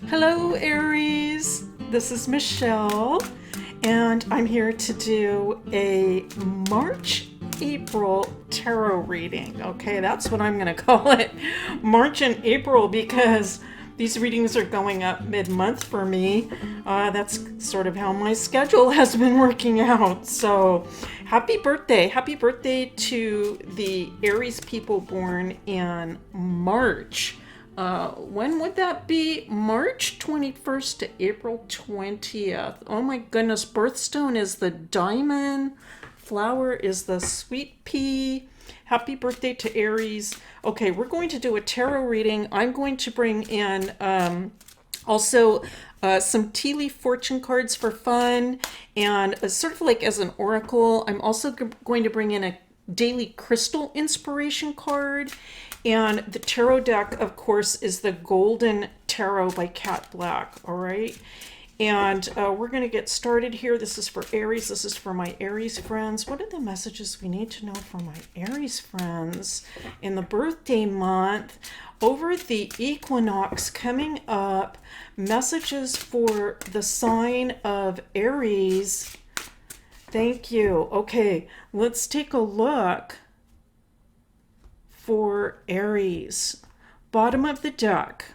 Hello, Aries. This is Michelle, and I'm here to do a March April tarot reading. Okay, that's what I'm going to call it, March and April, because these readings are going up mid-month for me. That's sort of how my schedule has been working out. So, happy birthday! Happy birthday to the Aries people born in March. When would that be? March 21st to April 20th. Oh my goodness, birthstone is the diamond, flower is the sweet pea. Happy birthday to Aries. Okay, we're going to do a tarot reading. I'm going to bring in also some tea leaf fortune cards for fun, and sort of like as an oracle. I'm also going to bring in a daily crystal inspiration card. And the tarot deck, of course, is the Golden Tarot by Cat Black. All right. And we're going to get started here. This is for Aries. This is for my Aries friends. What are the messages we need to know for my Aries friends in the birthday month? Over the equinox coming up, messages for the sign of Aries. Thank you. Okay, let's take a look for Aries. Bottom of the deck.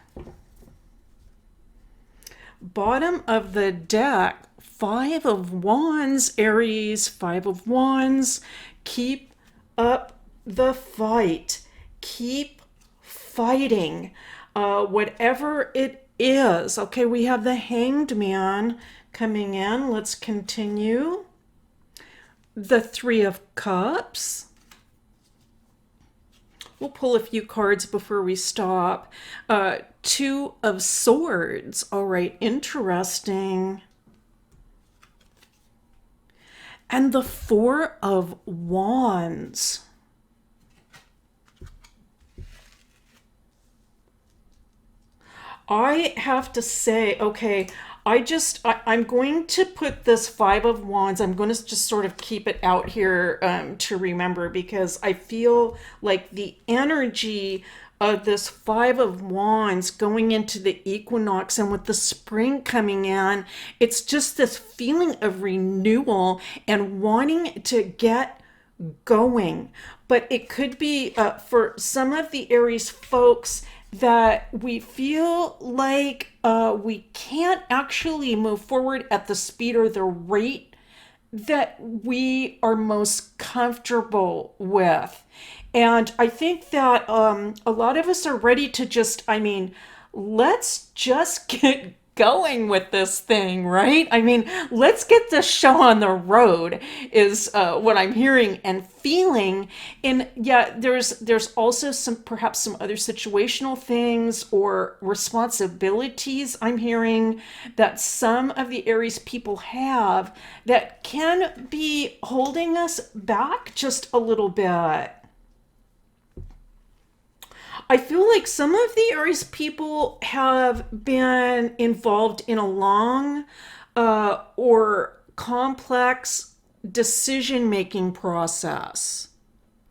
Bottom of the deck, Five of Wands, Aries, Five of Wands. Keep up the fight. Keep fighting. Whatever it is. Okay, we have the Hanged Man coming in. Let's continue. The Three of Cups. We'll pull a few cards before we stop. Two of Swords. All right, interesting. And the Four of Wands. I have to say, okay, I'm going to put this Five of Wands, I'm going to just sort of keep it out here to remember, because I feel like the energy of this Five of Wands going into the equinox and with the spring coming in, it's just this feeling of renewal and wanting to get going. But it could be for some of the Aries folks that we feel like we can't actually move forward at the speed or the rate that we are most comfortable with. And I think that a lot of us are ready to just, let's just get going with this thing, right? Let's get this show on the road is what I'm hearing and feeling. And yeah, there's also perhaps some other situational things or responsibilities I'm hearing that some of the Aries people have that can be holding us back just a little bit. I feel like some of the Aries people have been involved in a long or complex decision-making process.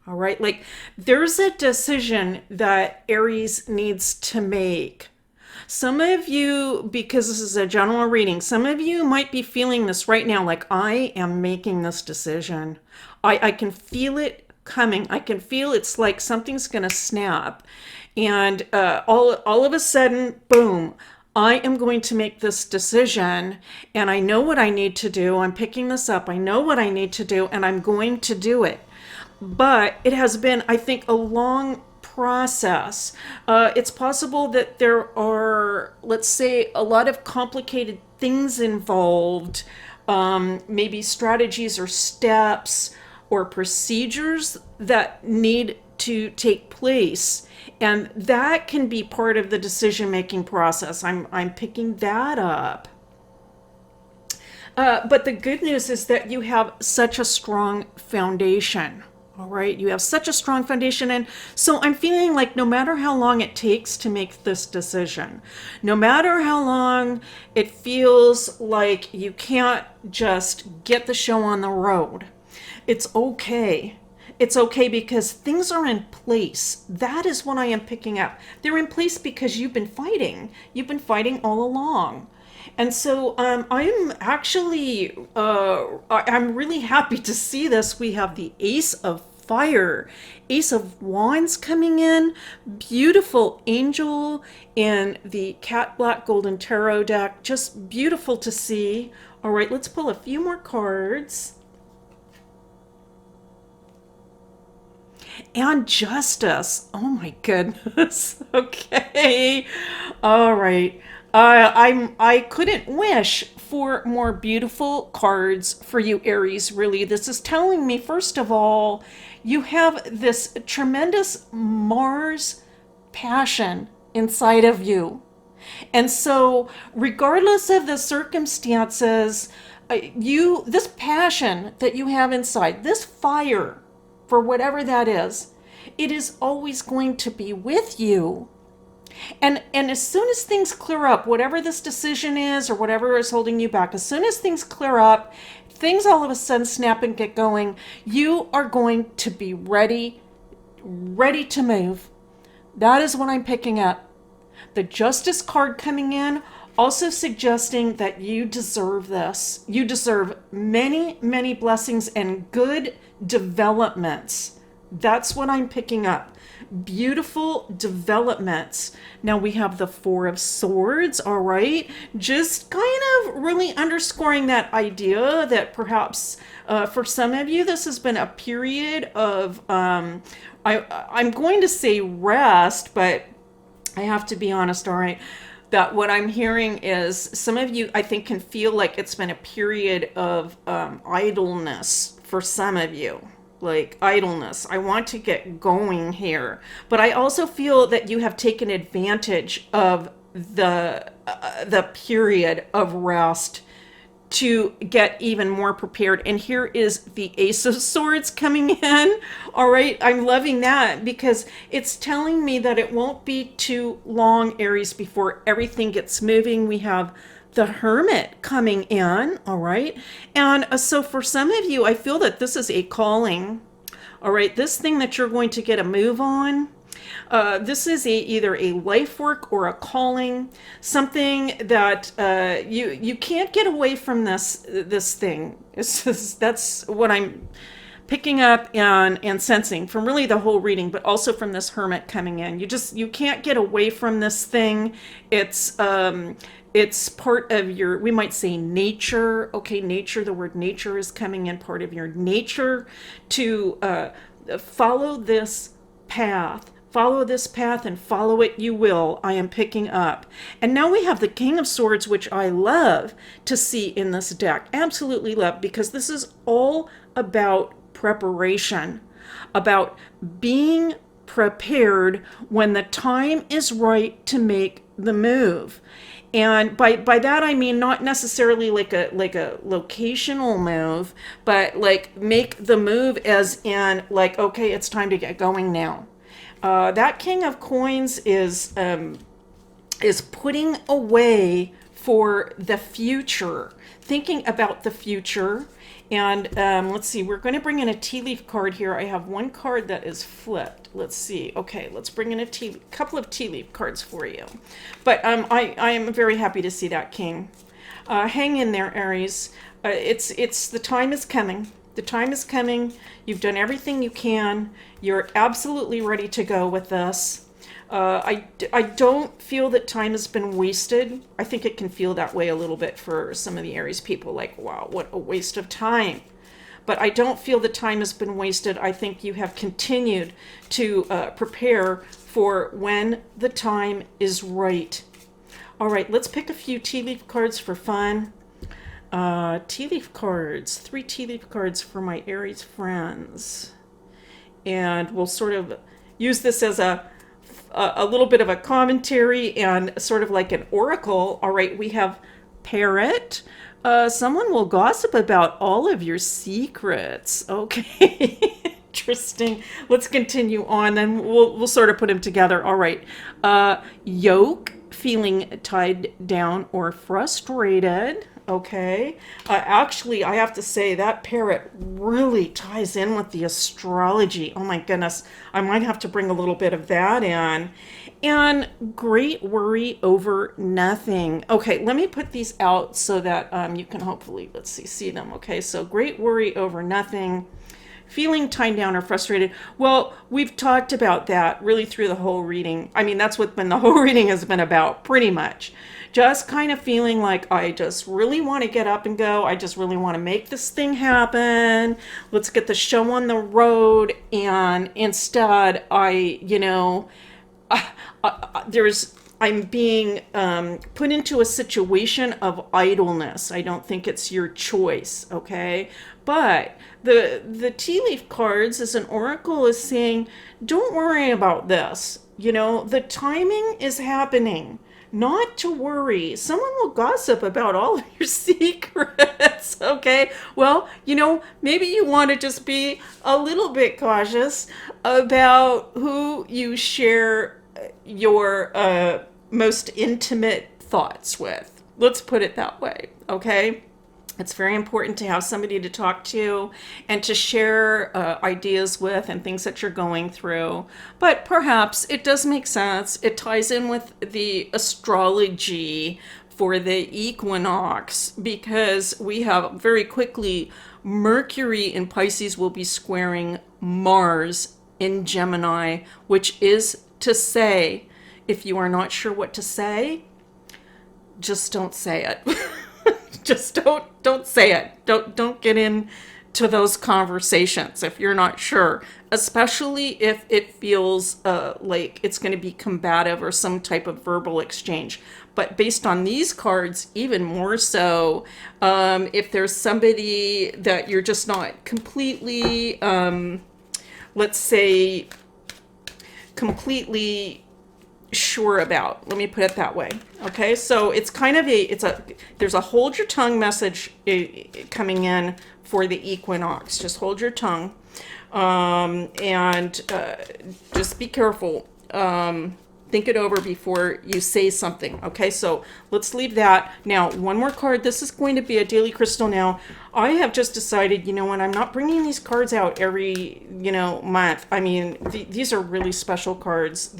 All right, like there's a decision that Aries needs to make. Some of you, because this is a general reading, some of you might be feeling this right now, like I am making this decision. I can feel it coming. I can feel it's like something's going to snap. And all of a sudden, boom, I am going to make this decision and I know what I need to do. I'm picking this up. I know what I need to do and I'm going to do it. But it has been, I think, a long process. It's possible that there are, let's say, a lot of complicated things involved, maybe strategies or steps or procedures that need to take place. And that can be part of the decision-making process. I'm picking that up. But the good news is that you have such a strong foundation. All right, you have such a strong foundation. And so I'm feeling like no matter how long it takes to make this decision, no matter how long it feels like you can't just get the show on the road, it's okay. it's okay because things are in place. That is what I am picking up. They're in place because you've been fighting. You've been fighting all along. And so I'm actually, I'm really happy to see this. We have the Ace of Fire, Ace of Wands coming in, beautiful angel in the Cat Black Golden Tarot deck. Just beautiful to see. All right, let's pull a few more cards. And Justice. Oh my goodness. Okay. All right. I couldn't wish for more beautiful cards for you, Aries, really. This is telling me, first of all, you have this tremendous Mars passion inside of you. And so, regardless of the circumstances, this passion that you have inside, this fire, for whatever that is, it is always going to be with you. And as soon as things clear up, whatever this decision is or whatever is holding you back, as soon as things clear up, things all of a sudden snap and get going, you are going to be ready to move. That is what I'm picking up. The Justice card coming in, also suggesting that you deserve this. You deserve many, many blessings and good developments. That's what I'm picking up. Beautiful developments. Now we have the Four of Swords, all right? Just kind of really underscoring that idea that perhaps for some of you, this has been a period of, I'm going to say rest, but I have to be honest, all right? That what I'm hearing is some of you, I think, can feel like it's been a period of idleness for some of you. Like idleness. I want to get going here. But I also feel that you have taken advantage of the period of rest to get even more prepared. And here is the Ace of Swords coming in. All right, I'm loving that because it's telling me that it won't be too long, Aries, before everything gets moving. We have the Hermit coming in, all right? And so for some of you, I feel that this is a calling, all right? This thing that you're going to get a move on, this is either a life work or a calling, something that you can't get away from this thing. That's what I'm picking up and sensing from really the whole reading, but also from this Hermit coming in. You can't get away from this thing. It's part of your, we might say nature. Okay, nature, the word nature is coming in, part of your nature to follow this path. Follow this path and follow it you will, I am picking up. And now we have the King of Swords, which I love to see in this deck. Absolutely love, because this is all about preparation, about being prepared when the time is right to make the move. And by that I mean not necessarily like a locational move, but like make the move as in like, okay, it's time to get going now. That King of Coins is putting away for the future, thinking about the future. And let's see, we're going to bring in a tea leaf card here. I have one card that is flipped. Let's see. Okay, let's bring in a couple of tea leaf cards for you. But I am very happy to see that King. Hang in there, Aries. It's the time is coming. The time is coming. You've done everything you can. You're absolutely ready to go with this. I don't feel that time has been wasted. I think it can feel that way a little bit for some of the Aries people, like, wow, what a waste of time. But I don't feel the time has been wasted. I think you have continued to prepare for when the time is right. All right, let's pick a few tea leaf cards for fun. Tea leaf cards, 3 tea leaf cards for my Aries friends. And we'll sort of use this as a little bit of a commentary and sort of like an oracle. All right, we have Parrot. Someone will gossip about all of your secrets. Okay, interesting. Let's continue on, then we'll sort of put them together. All right, Yoke, feeling tied down or frustrated. okay? Actually, I have to say that parrot really ties in with the astrology. Oh my goodness, I might have to bring a little bit of that in. And great worry over nothing. Okay, let me put these out so that you can hopefully, let's see them. Okay, so great worry over nothing. Feeling tied down or frustrated. Well, we've talked about that really through the whole reading. I mean, that's what the whole reading has been about, pretty much. Just kind of feeling like I just really want to get up and go. I just really want to make this thing happen. Let's get the show on the road. And instead, I'm being put into a situation of idleness. I don't think it's your choice, okay? But the tea leaf cards as an oracle is saying, don't worry about this. The timing is happening. Not to worry. Someone will gossip about all of your secrets, okay? Well, maybe you want to just be a little bit cautious about who you share your most intimate thoughts with. Let's put it that way, okay? It's very important to have somebody to talk to and to share ideas with and things that you're going through. But perhaps it does make sense. It ties in with the astrology for the equinox, because we have very quickly Mercury in Pisces will be squaring Mars in Gemini, which is to say, if you are not sure what to say, just don't say it. Just don't say it. Don't get into those conversations if you're not sure, especially if it feels like it's going to be combative or some type of verbal exchange. But based on these cards, even more so, if there's somebody that you're just not completely, let's say, completely sure about. Let me put it that way. Okay, so it's kind of there's a hold your tongue message coming in for the equinox. Just hold your tongue, and just be careful. Think it over before you say something. Okay, so let's leave that. Now, one more card. This is going to be a daily crystal. Now, I have just decided, what, I'm not bringing these cards out every, month. I mean, these are really special cards.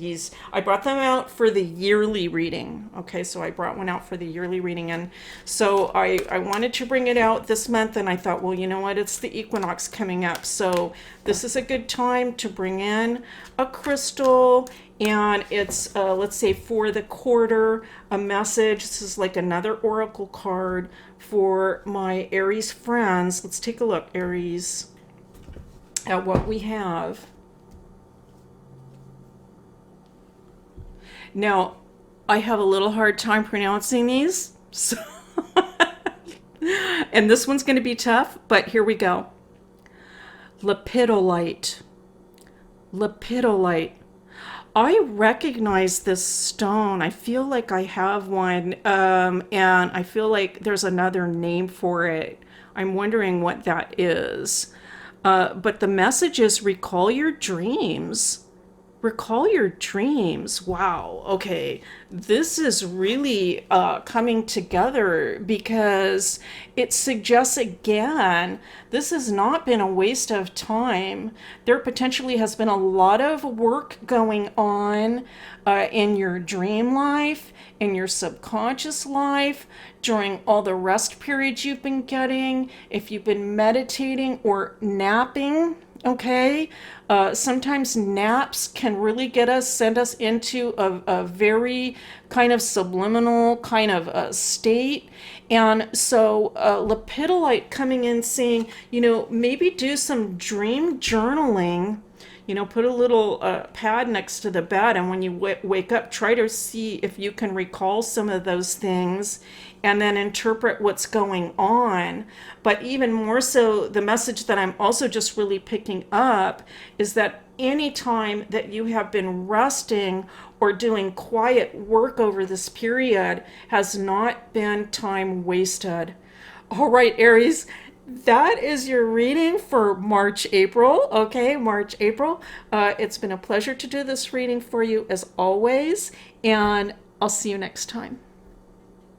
I brought them out for the yearly reading. Okay, so I brought one out for the yearly reading. And so I wanted to bring it out this month, and I thought, well, you know what? It's the equinox coming up. So this is a good time to bring in a crystal. And it's, let's say, for the quarter, a message. This is like another oracle card for my Aries friends. Let's take a look, Aries, at what we have. Now, I have a little hard time pronouncing these, so and this one's going to be tough, but here we go. Lepidolite. Lepidolite. I recognize this stone. I feel like I have one, and I feel like there's another name for it. I'm wondering what that is. But the message is recall your dreams. Recall your dreams. Wow. Okay. This is really coming together, because it suggests again, this has not been a waste of time. There potentially has been a lot of work going on in your dream life, in your subconscious life, during all the rest periods you've been getting, if you've been meditating or napping. Okay, sometimes naps can really send us into a very kind of subliminal kind of state. And so lepidolite coming in saying, maybe do some dream journaling. Put a little pad next to the bed, and when you wake up, try to see if you can recall some of those things and then interpret what's going on. But even more so, the message that I'm also just really picking up is that any time that you have been resting or doing quiet work over this period has not been time wasted. All right, Aries, that is your reading for March, April. Okay, March, April. It's been a pleasure to do this reading for you as always, and I'll see you next time.